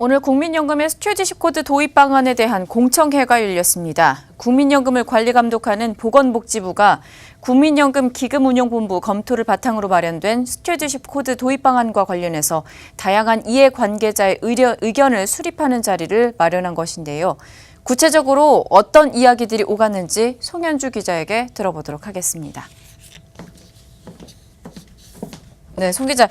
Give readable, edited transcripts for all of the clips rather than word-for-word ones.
오늘 국민연금의 스튜어디십 코드 도입 방안에 대한 공청회가 열렸습니다. 국민연금을 관리-감독하는 보건복지부가 국민연금 기금운용본부 검토를 바탕으로 마련된 스튜어디십 코드 도입 방안과 관련해서 다양한 이해관계자의 의견을 수립하는 자리를 마련한 것인데요. 구체적으로 어떤 이야기들이 오갔는지 송현주 기자에게 들어보도록 하겠습니다. 네, 송 기자,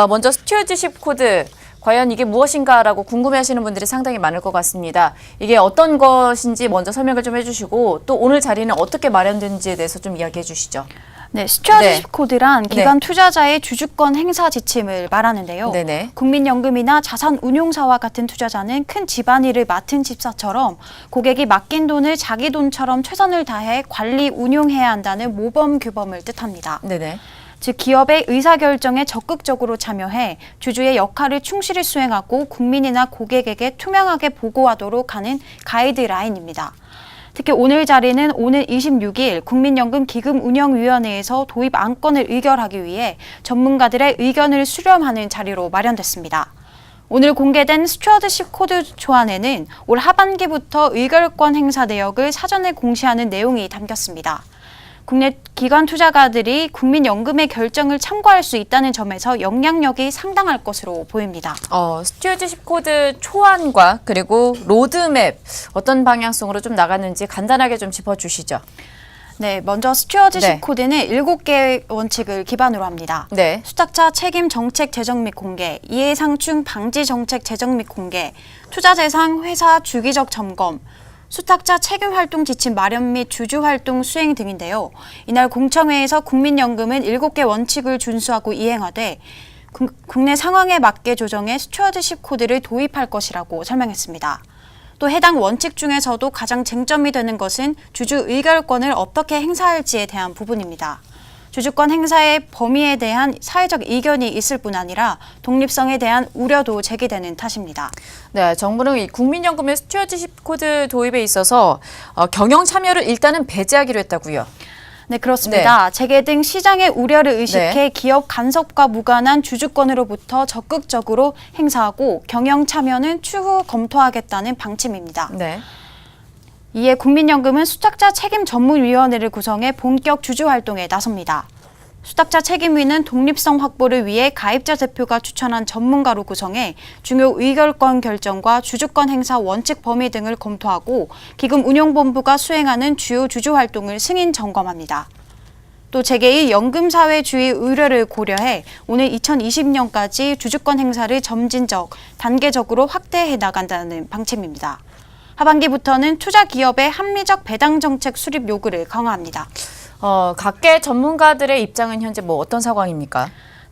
먼저 스튜어디십 코드 과연 이게 무엇인가라고 궁금해하시는 분들이 상당히 많을 것 같습니다. 이게 어떤 것인지 먼저 설명을 좀 해주시고 또 오늘 자리는 어떻게 마련된지에 대해서 좀 이야기해 주시죠. 네, 스튜어디십 코드란 기관 투자자의 주주권 행사 지침을 말하는데요. 네네. 국민연금이나 자산운용사와 같은 투자자는 큰 집안일을 맡은 집사처럼 고객이 맡긴 돈을 자기 돈처럼 최선을 다해 관리, 운용해야 한다는 모범 규범을 뜻합니다. 네네. 즉 기업의 의사결정에 적극적으로 참여해 주주의 역할을 충실히 수행하고 국민이나 고객에게 투명하게 보고하도록 하는 가이드라인입니다. 특히 오늘 자리는 오늘 26일 국민연금 기금운영위원회에서 도입 안건을 의결하기 위해 전문가들의 의견을 수렴하는 자리로 마련됐습니다. 오늘 공개된 스튜어디십 코드 초안에는 올 하반기부터 의결권 행사 내역을 사전에 공시하는 내용이 담겼습니다. 국내 기관 투자가들이 국민연금의 결정을 참고할 수 있다는 점에서 영향력이 상당할 것으로 보입니다. 스튜어디십 코드 초안과 그리고 로드맵 어떤 방향성으로 좀 나가는지 간단하게 좀 짚어주시죠. 네, 먼저 스튜어디십 코드는 7개의 원칙을 기반으로 합니다. 네. 수탁자 책임 정책 제정 및 공개, 이해상충 방지 정책 제정 및 공개, 투자재상 회사 주기적 점검, 수탁자 책임활동 지침 마련 및 주주활동 수행 등인데요. 이날 공청회에서 국민연금은 7개 원칙을 준수하고 이행하되 국내 상황에 맞게 조정해 스튜어디십 코드를 도입할 것이라고 설명했습니다. 또 해당 원칙 중에서도 가장 쟁점이 되는 것은 주주 의결권을 어떻게 행사할지에 대한 부분입니다. 주주권 행사의 범위에 대한 사회적 이견이 있을 뿐 아니라 독립성에 대한 우려도 제기되는 탓입니다. 네, 정부는 이 국민연금의 스튜어디십 코드 도입에 있어서 경영 참여를 일단은 배제하기로 했다고요. 네, 그렇습니다. 재계 등 시장의 우려를 의식해 기업 간섭과 무관한 주주권으로부터 적극적으로 행사하고 경영 참여는 추후 검토하겠다는 방침입니다. 네. 이에 국민연금은 수탁자 책임전문위원회를 구성해 본격 주주활동에 나섭니다. 수탁자 책임위는 독립성 확보를 위해 가입자 대표가 추천한 전문가로 구성해 중요 의결권 결정과 주주권 행사 원칙 범위 등을 검토하고 기금운용본부가 수행하는 주요 주주활동을 승인 점검합니다. 또 재계의 연금사회주의 우려를 고려해 오늘 2020년까지 주주권 행사를 점진적, 단계적으로 확대해 나간다는 방침입니다. 하반기부터는 투자 기업의 합리적 배당 정책 수립 요구를 강화합니다. 각계 전문가들의 입장은 현재 어떤 상황입니까?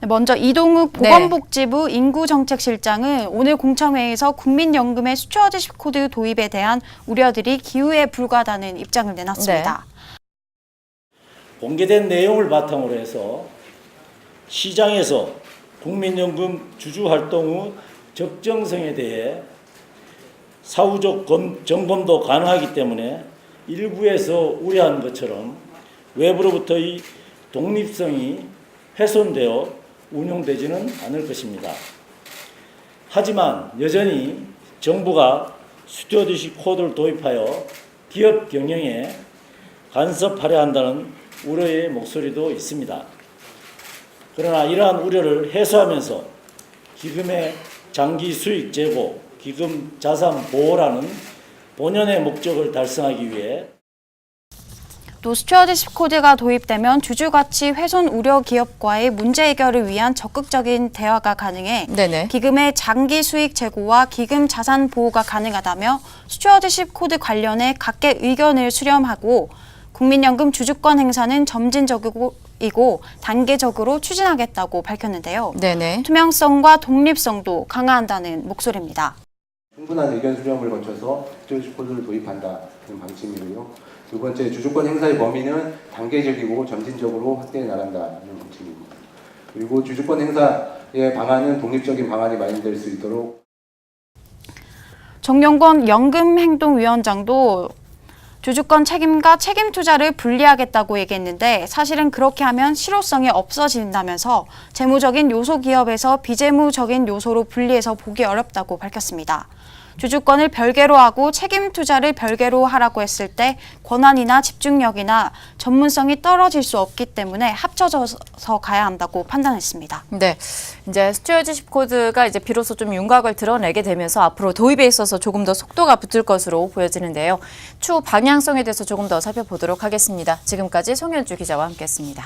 먼저 이동욱 보건복지부 인구정책실장은 오늘 공청회에서 국민연금의 스튜어디십 코드 도입에 대한 우려들이 기우에 불과하다는 입장을 내놨습니다. 공개된 내용을 바탕으로 해서 시장에서 국민연금 주주활동 후 적정성에 대해 사후적 점검도 가능하기 때문에 일부에서 우려한 것처럼 외부로부터의 독립성이 훼손되어 운용되지는 않을 것입니다. 하지만 여전히 정부가 스튜어디십 코드를 도입하여 기업 경영에 간섭하려 한다는 우려의 목소리도 있습니다. 그러나 이러한 우려를 해소하면서 기금의 장기 수익 제고, 기금 자산 보호라는 본연의 목적을 달성하기 위해 또 스튜어디십 코드가 도입되면 주주가치 훼손 우려 기업과의 문제 해결을 위한 적극적인 대화가 가능해 기금의 장기 수익 제고와 기금 자산 보호가 가능하다며 스튜어디십 코드 관련해 각계 의견을 수렴하고 국민연금 주주권 행사는 점진적이고 단계적으로 추진하겠다고 밝혔는데요. 투명성과 독립성도 강화한다는 목소리입니다. 충분한 의견 수렴을 거쳐서 스튜어디십 코드를 도입한다는 방침이고요. 두 번째, 주주권 행사의 범위는 단계적이고 점진적으로 확대해 나간다는 방침입니다. 그리고 주주권 행사의 방안은 독립적인 방안이 마련될 수 있도록 정영권 연금행동위원장도 주주권 책임과 책임 투자를 분리하겠다고 얘기했는데 사실은 그렇게 하면 실효성이 없어진다면서 재무적인 요소 기업에서 비재무적인 요소로 분리해서 보기 어렵다고 밝혔습니다. 주주권을 별개로 하고 책임 투자를 별개로 하라고 했을 때 권한이나 집중력이나 전문성이 떨어질 수 없기 때문에 합쳐져서 가야 한다고 판단했습니다. 네, 이제 스튜어드십 코드가 이제 비로소 좀 윤곽을 드러내게 되면서 앞으로 도입에 있어서 조금 더 속도가 붙을 것으로 보여지는데요. 추후 방향성에 대해서 조금 더 살펴보도록 하겠습니다. 지금까지 송현주 기자와 함께했습니다.